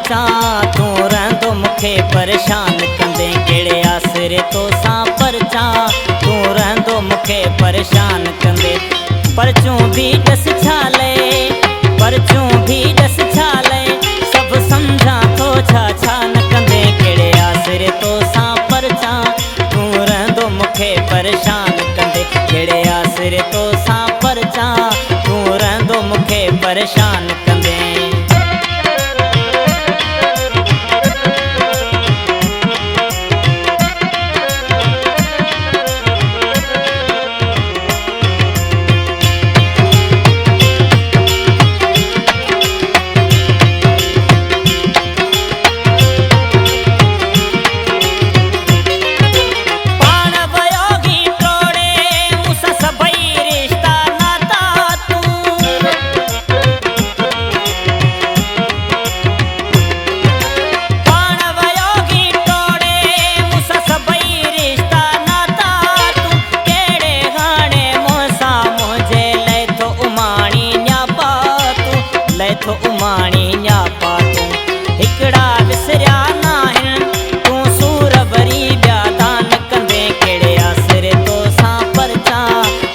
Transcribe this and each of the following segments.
परचा तू रहंदो मूंखे परेशान कंदे कहिड़े आसरे तोसां परचा तू रहंदो मूंखे परेशान कंदे परचूं बि ॾस छाले परचूं बि ॾस छाले सभु सम्झां थो छा छा न कंदे कहिड़े आसरे तोसां परचा तू रहंदो मूंखे परेशान कंदे कहिड़े आसरे तोसां परचा तू रहंदो मूंखे परेशान कंदे उमाणी न्यापा तूं हिकिड़ा विसरिया नाहिनि तूं सूर वरी ॿिया दान कंदे कहिड़े आसरे तोसां परचा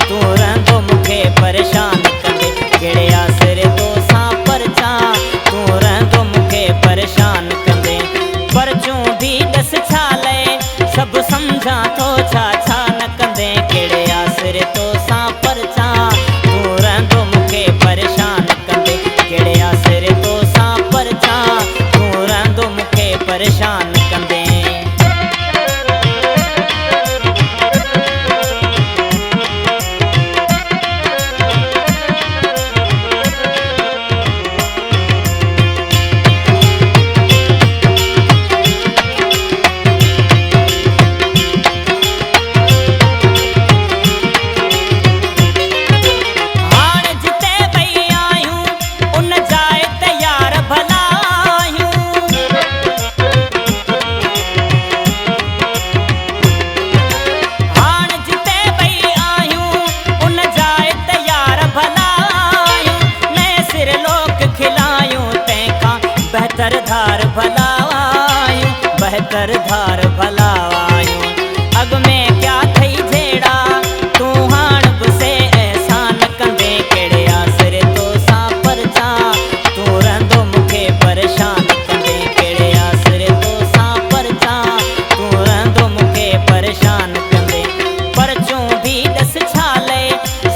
तूं रहंदो मूंखे परेशान कंदे कहिड़े आसरे तोसां परचा तूं रहंदो मूंखे परेशान कंदे परचूं बि ॾस छाले सभु सम्झां थो छा छा न कंदे कहिड़े आसरे तोसां परचा तूं रहंदो मूंखे परेशान कंदे कहिड़े आसरे तोसां परचा तूं रहंदो मूंखे परेशान कंदे बहतर धार भलावायूं बहतर धार भलावायूं अॻ में क्या थई जहिड़ा तूं हाण बि से एहसान कंदे कहिड़े आसरे तोसां परचा तूं रहंदो मूंखे परेशान कंदे कहिड़े आसरे तोसां परचा तूं रहंदो मूंखे परेशान कंदे परचूं बि ॾस छाले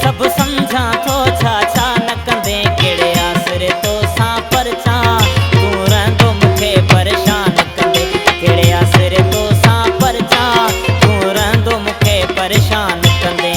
सभु सम्झां थो छा छा न कंदे कहिड़े आसरे तोसां परचा परेशान कंदे कहिड़े आसरे तोसां परचा तूं रहंदो मूंखे परेशान कंदे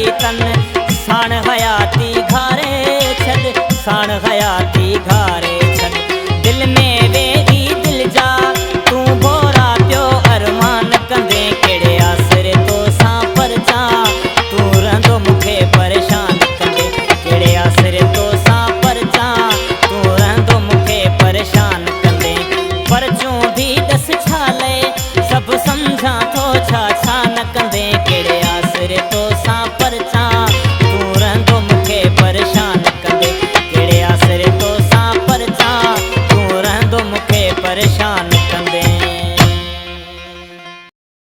साण हयाती घारे छॾ साण हयाती